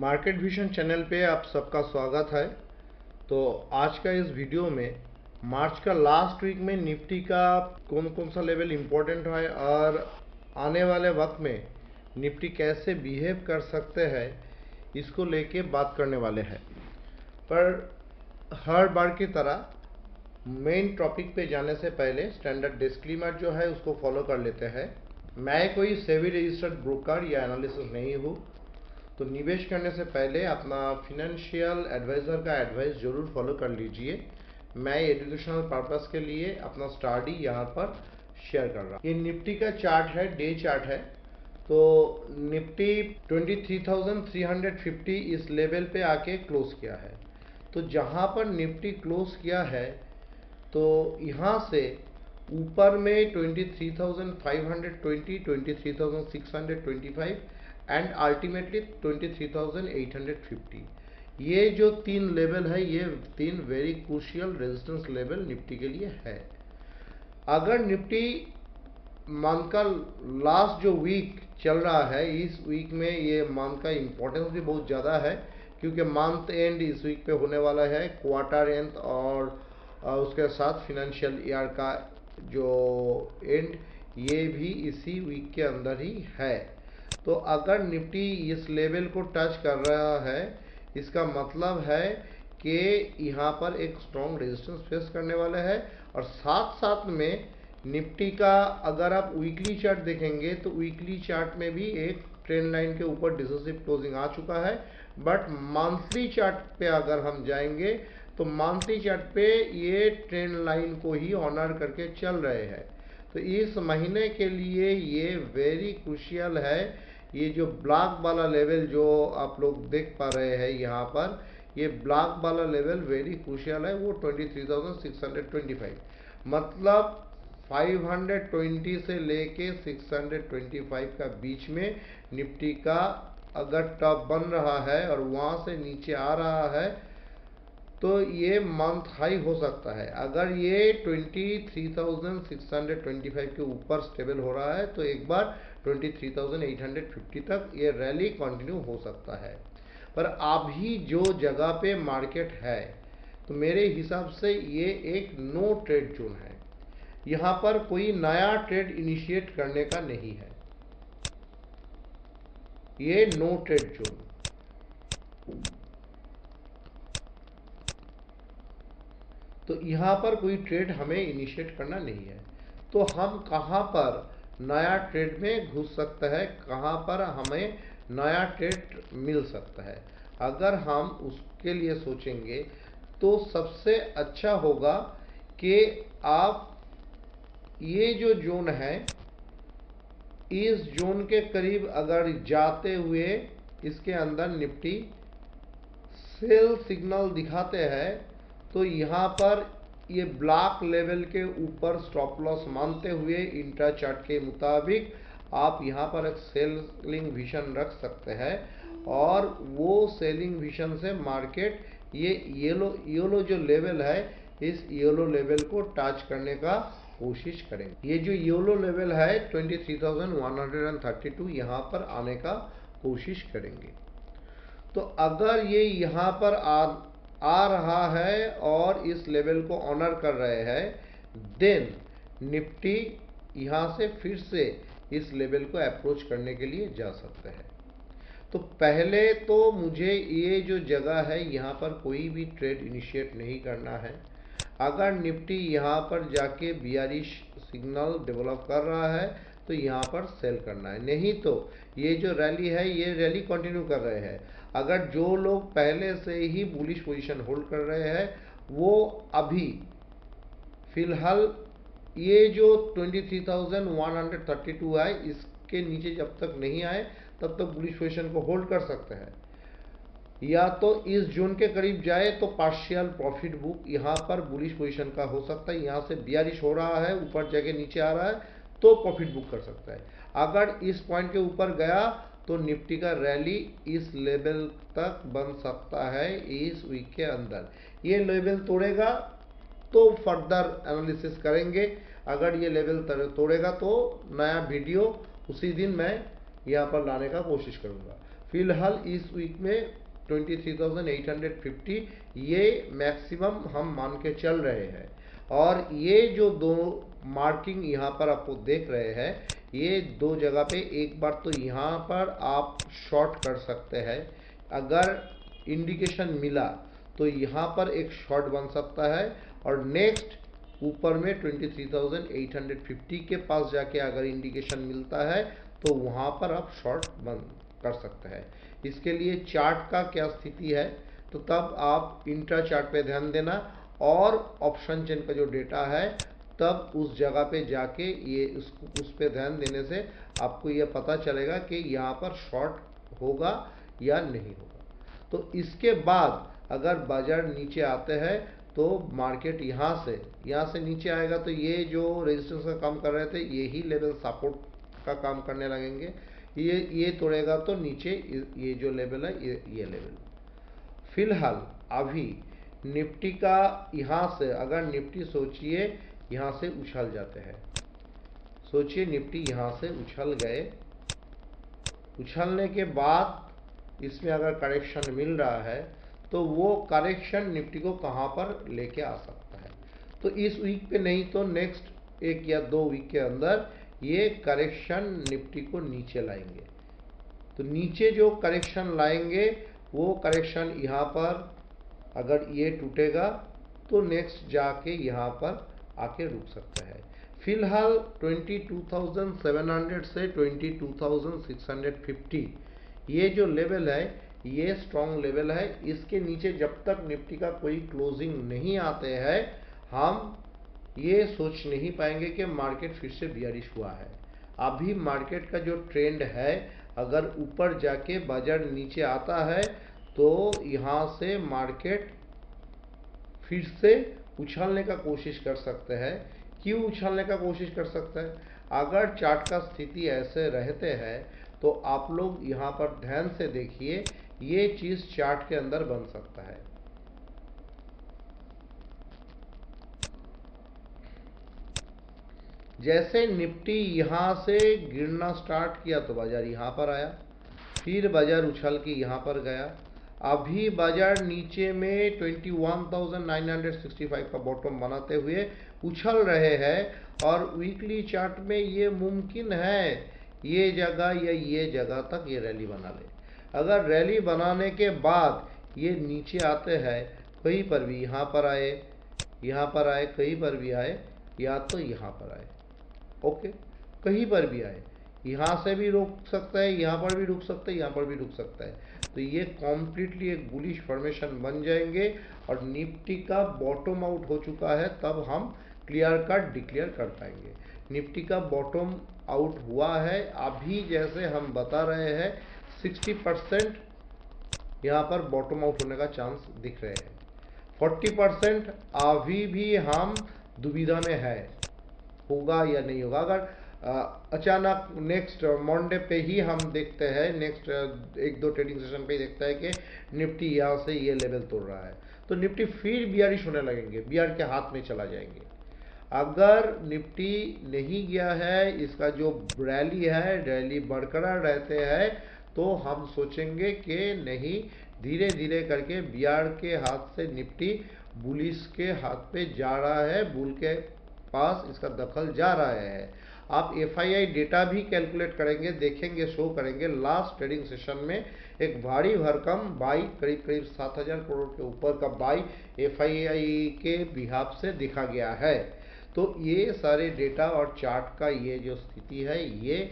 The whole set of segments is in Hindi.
मार्केट विजन चैनल पे आप सबका स्वागत है। तो आज का इस वीडियो में मार्च का लास्ट वीक में निफ्टी का कौन कौन सा लेवल इम्पोर्टेंट है और आने वाले वक्त में निफ्टी कैसे बिहेव कर सकते हैं इसको लेके बात करने वाले हैं। पर हर बार की तरह मेन टॉपिक पे जाने से पहले स्टैंडर्ड डिस्क्लेमर जो है उसको फॉलो कर लेते हैं। मैं कोई सेबी रजिस्टर्ड ब्रोकर या एनालिसिस नहीं हूँ, तो निवेश करने से पहले अपना फिनेंशियल एडवाइज़र का एडवाइस ज़रूर फॉलो कर लीजिए। मैं एजुकेशनल पर्पस के लिए अपना स्टडी यहाँ पर शेयर कर रहा हूँ। ये निफ्टी का चार्ट है, डे चार्ट है। तो निफ्टी 23,350 इस लेवल पे आके क्लोज किया है। तो जहाँ पर निफ्टी क्लोज किया है तो यहाँ से ऊपर में 23,520, 23,625 एंड अल्टीमेटली 23,850। ये जो तीन लेवल है, ये तीन very crucial resistance level Nifty के लिए है। अगर निफ्टी मंथ का लास्ट जो वीक चल रहा है, इस वीक में ये मंथ का इम्पोर्टेंस भी बहुत ज़्यादा है, क्योंकि मंथ एंड इस वीक पे होने वाला है, क्वार्टर एंड और उसके साथ फिनेंशियल ईयर का जो एंड, ये भी इसी वीक के अंदर ही है। तो अगर निफ्टी इस लेवल को टच कर रहा है, इसका मतलब है कि यहाँ पर एक स्ट्रॉन्ग रेजिस्टेंस फेस करने वाला है। और साथ साथ में निफ्टी का अगर आप वीकली चार्ट देखेंगे तो वीकली चार्ट में भी एक ट्रेंड लाइन के ऊपर डिसिसिव क्लोजिंग आ चुका है। बट मंथली चार्ट पे अगर हम जाएंगे तो मंथली चार्ट पे ये ट्रेंड लाइन को ही ऑनर करके चल रहे हैं। तो इस महीने के लिए ये वेरी क्रूशियल है। ये जो ब्लॉक वाला लेवल जो आप लोग देख पा रहे हैं यहाँ पर, ये ब्लॉक वाला लेवल वेरी क्रूशियल है, वो 23,625, मतलब 520 से लेके 625 का बीच में निफ्टी का अगर टॉप बन रहा है और वहाँ से नीचे आ रहा है तो ये मंथ हाई हो सकता है। अगर ये 23,625 के ऊपर स्टेबल हो रहा है तो एक बार 23,850 तक ये रैली कंटिन्यू हो सकता है। पर अभी जो जगह पे मार्केट है तो मेरे हिसाब से ये एक नो ट्रेड जोन है। यहाँ पर कोई नया ट्रेड इनिशिएट करने का नहीं है, ये नो ट्रेड जोन। तो यहाँ पर कोई ट्रेड हमें इनिशिएट करना नहीं है। तो हम कहाँ पर नया ट्रेड में घुस सकता है, कहाँ पर हमें नया ट्रेड मिल सकता है, अगर हम उसके लिए सोचेंगे तो सबसे अच्छा होगा कि आप ये जो जोन है, इस जोन के करीब अगर जाते हुए इसके अंदर निफ्टी सेल सिग्नल दिखाते हैं तो यहाँ पर ये ब्लॉक लेवल के ऊपर स्टॉप लॉस मानते हुए इंट्रा चार्ट के मुताबिक आप यहाँ पर एक सेलिंग विजन रख सकते हैं। और वो सेलिंग विजन से मार्केट ये येलो जो लेवल है, इस येलो लेवल को टच करने का कोशिश करेंगे। ये जो येलो लेवल है 23,132, यहाँ पर आने का कोशिश करेंगे। तो अगर ये यहाँ पर आ रहा है और इस लेवल को ऑनर कर रहे हैं, देन निफ्टी यहाँ से फिर से इस लेवल को अप्रोच करने के लिए जा सकते हैं। तो पहले तो मुझे ये जो जगह है यहाँ पर कोई भी ट्रेड इनिशिएट नहीं करना है। अगर निफ्टी यहाँ पर जाके बियरिश सिग्नल डेवलप कर रहा है तो यहाँ पर सेल करना है, नहीं तो ये जो रैली है ये रैली कंटिन्यू कर रहे हैं। अगर जो लोग पहले से ही बुलिश पोजीशन होल्ड कर रहे हैं वो अभी फिलहाल ये जो 23,132 है इसके नीचे जब तक नहीं आए तब तक बुलिश पोजीशन को होल्ड कर सकते हैं। या तो इस जोन के करीब जाए तो पार्शियल प्रॉफिट बुक यहाँ पर बुलिश पोजीशन का हो सकता है। यहाँ से बियरिश हो रहा है, ऊपर जाके नीचे आ रहा है तो प्रॉफिट बुक कर सकता है। अगर इस पॉइंट के ऊपर गया तो निफ्टी का रैली इस लेवल तक बन सकता है इस वीक के अंदर। ये लेवल तोड़ेगा तो फर्दर एनालिसिस करेंगे। अगर ये लेवल तोड़ेगा तो नया वीडियो उसी दिन मैं यहाँ पर लाने का कोशिश करूँगा। फिलहाल इस वीक में 23,850 ये मैक्सिमम हम मान के चल रहे हैं। और ये जो दो मार्किंग यहाँ पर आपको देख रहे हैं, ये दो जगह पे एक बार तो यहाँ पर आप शॉर्ट कर सकते हैं। अगर इंडिकेशन मिला तो यहाँ पर एक शॉर्ट बन सकता है, और नेक्स्ट ऊपर में 23,850 के पास जाके अगर इंडिकेशन मिलता है तो वहाँ पर आप शॉर्ट बंद कर सकते हैं। इसके लिए चार्ट का क्या स्थिति है, तो तब आप इंट्रा चार्ट पे ध्यान देना, और ऑप्शन चेन का जो डेटा है तब उस जगह पे जाके ये उस पे ध्यान देने से आपको ये पता चलेगा कि यहाँ पर शॉर्ट होगा या नहीं होगा। तो इसके बाद अगर बाजार नीचे आते हैं तो मार्केट यहाँ से नीचे आएगा, तो ये जो रेजिस्टेंस का काम कर रहे थे यही लेवल सपोर्ट का काम करने लगेंगे। ये तोड़ेगा तो नीचे ये जो लेवल है ये लेवल। फिलहाल अभी निफ्टी का यहाँ से, अगर निफ्टी सोचिए यहाँ से उछल जाते हैं, सोचिए निफ्टी यहाँ से उछल गए, उछलने के बाद इसमें अगर करेक्शन मिल रहा है तो वो करेक्शन निफ्टी को कहाँ पर लेके आ सकता है। तो इस वीक पे नहीं तो नेक्स्ट 1 या 2 वीक के अंदर ये करेक्शन निफ्टी को नीचे लाएंगे। तो नीचे जो करेक्शन लाएंगे वो करेक्शन यहाँ पर अगर ये टूटेगा तो नेक्स्ट जाके यहाँ पर आके रुक सकता है। फिलहाल 22,700 से 22,650 ये जो लेवल है ये स्ट्रॉन्ग लेवल है। इसके नीचे जब तक निफ्टी का कोई क्लोजिंग नहीं आते हैं हम ये सोच नहीं पाएंगे कि मार्केट फिर से बियरिश हुआ है। अभी मार्केट का जो ट्रेंड है, अगर ऊपर जाके बाजार नीचे आता है तो यहाँ से मार्केट फिर से उछलने का कोशिश कर सकते हैं। क्यों उछलने का कोशिश कर सकते हैं? अगर चार्ट का स्थिति ऐसे रहते हैं तो आप लोग यहाँ पर ध्यान से देखिए, ये चीज चार्ट के अंदर बन सकता है। जैसे निफ्टी यहाँ से गिरना स्टार्ट किया तो बाजार यहाँ पर आया, फिर बाजार उछल के यहाँ पर गया। अभी बाजार नीचे में 21,965 का बॉटम बनाते हुए उछल रहे हैं, और वीकली चार्ट में ये मुमकिन है ये जगह या ये जगह तक ये रैली बना ले। अगर रैली बनाने के बाद ये नीचे आते हैं, कहीं पर भी यहाँ पर आए, यहाँ पर आए, कहीं पर भी आए, या तो यहाँ पर आए, ओके, कहीं पर भी आए, यहाँ से भी रुक सकता है, यहाँ पर भी रुक सकता है, यहाँ पर भी रुक सकता है। तो ये कॉम्प्लीटली एक बुलिश फॉर्मेशन बन जाएंगे, और निफ्टी का बॉटम आउट हो चुका है तब हम क्लियर कट डिक्लेयर कर पाएंगे। निफ्टी का बॉटम आउट हुआ है, अभी जैसे हम बता रहे हैं 60% यहाँ पर बॉटम आउट होने का चांस दिख रहे हैं। 40% अभी भी हम दुविधा में है, होगा या नहीं होगा। अगर अचानक नेक्स्ट मंडे पे ही हम देखते हैं, नेक्स्ट 1-2 ट्रेडिंग सेशन पे ही देखता है कि निफ्टी यहाँ से ये लेवल तोड़ रहा है, तो निफ्टी फिर बियरिश होने लगेंगे, बियर के हाथ में चला जाएंगे। अगर निफ्टी नहीं गया है, इसका जो रैली है, रैली बरकरार रहते हैं, तो हम सोचेंगे कि नहीं, धीरे धीरे करके बियर के हाथ से निफ्टी बुलिस के हाथ पे जा रहा है, बुल के पास इसका दखल जा रहा है। आप एफआईआई डेटा भी कैलकुलेट करेंगे, देखेंगे, शो करेंगे, लास्ट ट्रेडिंग सेशन में एक भारी भरकम बाई करीब करीब 7,000 करोड़ के ऊपर का बाई एफआईआई के बिहाफ से दिखा गया है। तो ये सारे डेटा और चार्ट का ये जो स्थिति है ये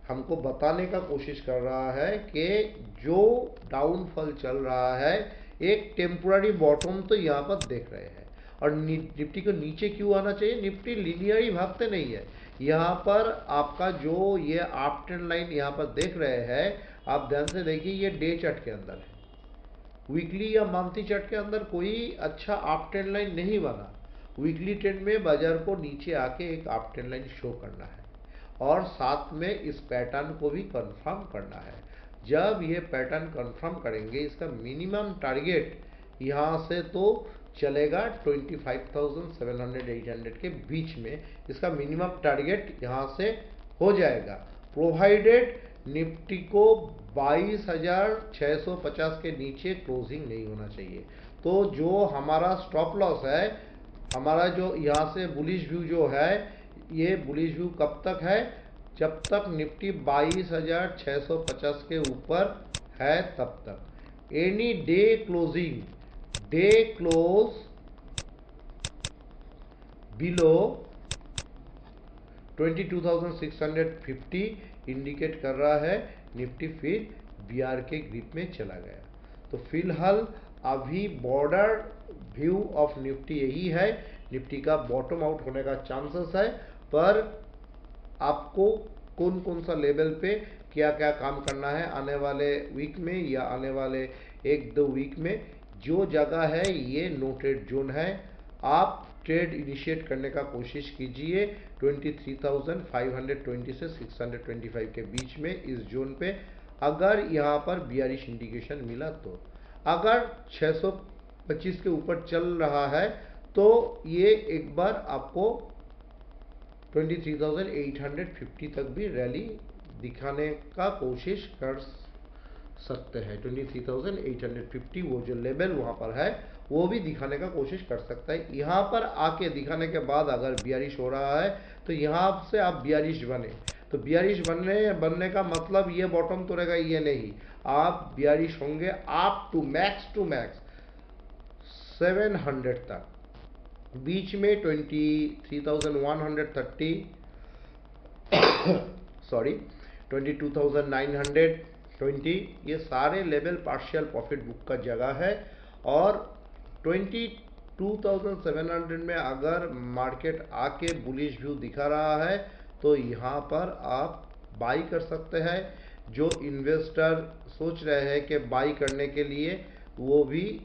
हमको बताने का कोशिश कर रहा है कि जो डाउनफॉल चल रहा है, एक टेम्पोररी बॉटम तो यहाँ पर देख रहे हैं। और निफ्टी को नीचे क्यों आना चाहिए? निफ्टी लीनियर ही भागते नहीं है। यहाँ पर आपका जो ये अप ट्रेंड लाइन यहाँ पर देख रहे हैं, आप ध्यान से देखिए, ये डे चार्ट के अंदर है, वीकली या मंथली चार्ट के अंदर कोई अच्छा अप ट्रेंड लाइन नहीं बना। वीकली ट्रेंड में बाजार को नीचे आके एक अप ट्रेंड लाइन शो करना है, और साथ में इस पैटर्न को भी कंफर्म करना है। जब ये पैटर्न कंफर्म करेंगे, इसका मिनिमम टारगेट यहाँ से तो चलेगा 25,700-800 के बीच में, इसका मिनिमम टारगेट यहाँ से हो जाएगा, प्रोवाइडेड निफ्टी को 22,650 के नीचे क्लोजिंग नहीं होना चाहिए। तो जो हमारा स्टॉप लॉस है, हमारा जो यहाँ से बुलिश व्यू जो है, ये बुलिश व्यू कब तक है? जब तक निफ्टी 22,650 के ऊपर है तब तक। Any day closing, day close below 22,650 indicate कर रहा है निफ्टी फिर बीआर के ग्रिप में चला गया। तो फिलहाल अभी बॉर्डर व्यू ऑफ निफ्टी यही है, निफ्टी का बॉटम आउट होने का चांसेस है, पर आपको कौन कौन सा लेवल पे क्या क्या काम करना है आने वाले वीक में या आने वाले 1-2 वीक में, जो जगह है ये नोटेड जोन है। आप ट्रेड इनिशिएट करने का कोशिश कीजिए 23,520 से 625 के बीच में, इस जोन पे। अगर यहाँ पर बियरिश इंडिकेशन मिला तो, अगर 625 के ऊपर चल रहा है तो ये एक बार आपको 23,850 तक भी रैली दिखाने का कोशिश कर सकते हैं। 23,850 वो जो लेवल वहाँ पर है वो भी दिखाने का कोशिश कर सकता है। यहाँ पर आके दिखाने के बाद अगर बियरिश हो रहा है तो यहाँ से आप बियरिश बने, तो बियरिश बनने का मतलब ये बॉटम तोड़ेगा ये नहीं, आप बियरिश होंगे आप टू मैक्स 700 तक, बीच में 23,130 सॉरी 22,920, ये सारे लेवल पार्शियल प्रॉफिट बुक का जगह है। और 22,700 में अगर मार्केट आके बुलिश व्यू दिखा रहा है तो यहाँ पर आप बाई कर सकते हैं। जो इन्वेस्टर सोच रहे हैं कि बाई करने के लिए, वो भी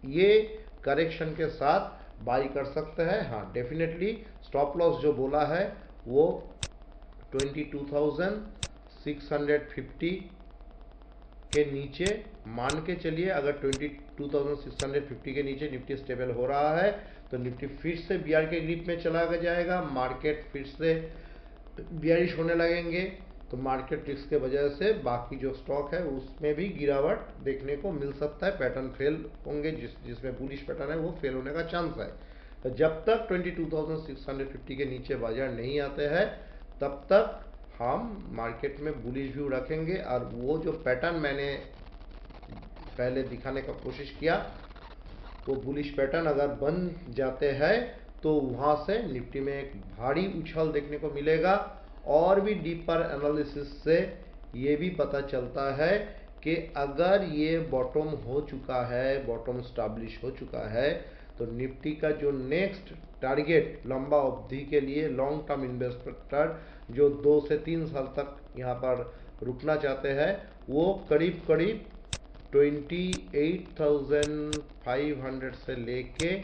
ये करेक्शन के साथ बाई कर सकते हैं। हाँ, डेफिनेटली स्टॉप लॉस जो बोला है वो 22,650 के नीचे मान के चलिए। अगर 22,650 के नीचे निफ्टी स्टेबल हो रहा है तो निफ्टी फिर से बीआर के ग्रिप में चला जाएगा, मार्केट फिर से बियरिश होने लगेंगे, तो मार्केट रिस्क के वजह से बाकी जो स्टॉक है उसमें भी गिरावट देखने को मिल सकता है। पैटर्न फेल होंगे, जिसमें बुलिश पैटर्न है वो फेल होने का चांस है। तो जब तक 22,650 के नीचे बाजार नहीं आते हैं तब तक हम मार्केट में बुलिश व्यू रखेंगे। और वो जो पैटर्न मैंने पहले दिखाने का कोशिश किया, वो बुलिश पैटर्न अगर बन जाते हैं तो वहाँ से निफ्टी में एक भारी उछाल देखने को मिलेगा। और भी डीपर एनालिसिस से ये भी पता चलता है कि अगर ये बॉटम हो चुका है, बॉटम स्टैब्लिश हो चुका है, तो निफ्टी का जो नेक्स्ट टारगेट लंबा अवधि के लिए लॉन्ग टर्म इन्वेस्टर जो 2 से 3 साल तक यहाँ पर रुकना चाहते हैं, वो करीब 28,500 से लेके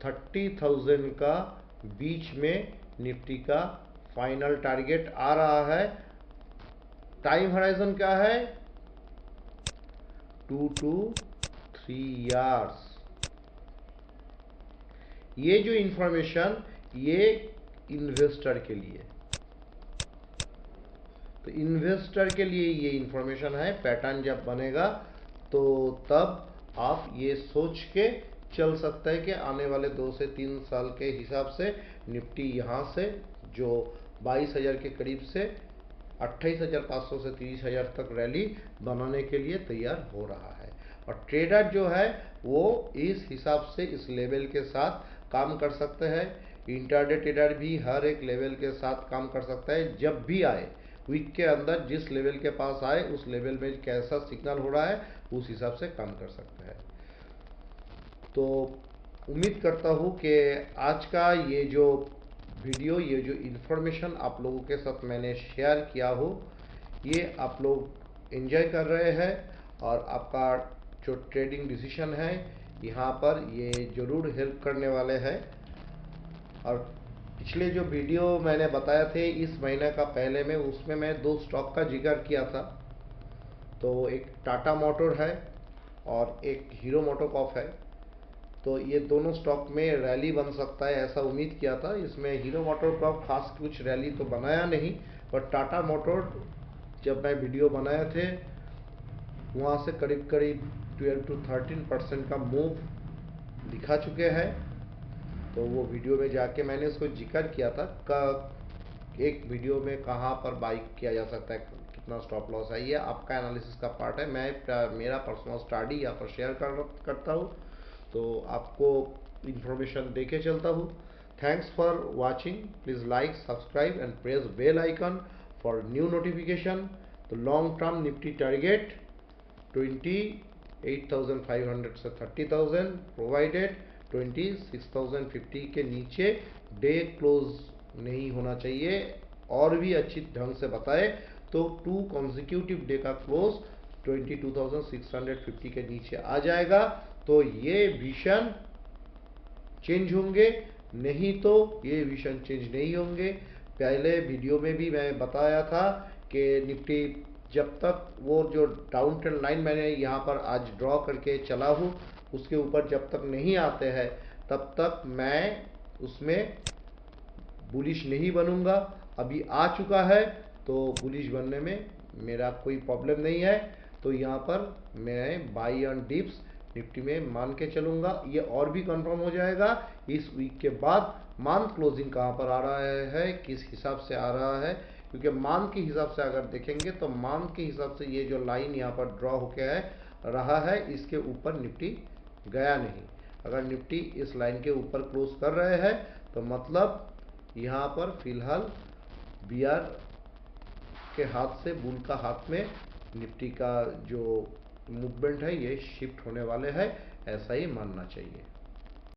30,000 का बीच में निफ्टी का फाइनल टारगेट आ रहा है। टाइम हराइजन क्या है? 2 to 3 इयर्स। ये जो इंफॉर्मेशन ये इन्वेस्टर के लिए, तो इन्वेस्टर के लिए ये इंफॉर्मेशन है। पैटर्न जब बनेगा तो तब आप ये सोच के चल सकते हैं कि आने वाले 2 से 3 साल के हिसाब से निफ्टी यहाँ से जो 22,000 के करीब से 28,500 से 30,000 तक रैली बनाने के लिए तैयार हो रहा है। और ट्रेडर जो है वो इस हिसाब से इस लेवल के साथ काम कर सकते हैं। इंट्राडे ट्रेडर भी हर एक लेवल के साथ काम कर सकता है। जब भी आए वीक के अंदर जिस लेवल के पास आए उस लेवल में कैसा सिग्नल हो रहा है उस हिसाब से काम कर सकता है। तो उम्मीद करता हूँ कि आज का ये जो वीडियो, ये जो इन्फॉर्मेशन आप लोगों के साथ मैंने शेयर किया हो, ये आप लोग एंजॉय कर रहे हैं और आपका जो ट्रेडिंग डिसीजन है यहाँ पर ये ज़रूर हेल्प करने वाले हैं। और पिछले जो वीडियो मैंने बताया थे इस महीने का पहले में, उसमें मैं 2 स्टॉक का जिक्र किया था। तो एक टाटा मोटर है और एक हीरो मोटोकॉर्प है। तो ये दोनों स्टॉक में रैली बन सकता है ऐसा उम्मीद किया था। इसमें हीरो मोटोकॉर्प खास कुछ रैली तो बनाया नहीं, पर टाटा मोटर जब मैं वीडियो बनाए थे वहाँ से करीब करीब 12 to 13% का मूव दिखा चुके हैं। तो वो वीडियो में जाके मैंने उसको जिक्र किया था एक वीडियो में कहाँ पर बाइक किया जा सकता है, कितना स्टॉप लॉस है। ये आपका एनालिसिस का पार्ट है, मैं मेरा पर्सनल स्टडी यहाँ पर शेयर करता हूँ, तो आपको इंफॉर्मेशन दे के चलता हूँ। Thanks for watching, please like, subscribe and press bell icon for new notification. तो लॉन्ग टर्म निफ्टी टारगेट 28,500 से 30,000 प्रोवाइडेड 26,050 के नीचे डे क्लोज नहीं होना चाहिए। और भी अच्छी ढंग से बताए तो 2 कॉन्जिक्यूटिव डे का क्लोज 22,650 के नीचे आ जाएगा तो ये विजन चेंज होंगे, नहीं तो ये विजन चेंज नहीं होंगे। पहले वीडियो में भी मैं बताया था कि निफ्टी जब तक वो जो डाउन ट्रेंड लाइन मैंने यहाँ पर आज ड्रॉ करके चला हूँ उसके ऊपर जब तक नहीं आते हैं तब तक मैं उसमें बुलिश नहीं बनूंगा। अभी आ चुका है तो बुलिश बनने में मेरा कोई प्रॉब्लम नहीं है। तो यहाँ पर मैं बाई ऑन डिप्स निफ्टी में मान के चलूंगा। ये और भी कंफर्म हो जाएगा इस वीक के बाद मंथ क्लोजिंग कहाँ पर आ रहा है, किस हिसाब से आ रहा है, क्योंकि मंथ के हिसाब से अगर देखेंगे तो मंथ के हिसाब से ये जो लाइन यहाँ पर ड्रॉ होके है रहा है इसके ऊपर निफ्टी गया नहीं। अगर निफ्टी इस लाइन के ऊपर क्लोज कर रहे हैं तो मतलब यहाँ पर फिलहाल बीआर के हाथ से बुल का हाथ में निफ्टी का जो मूवमेंट है ये शिफ्ट होने वाले हैं, ऐसा ही मानना चाहिए।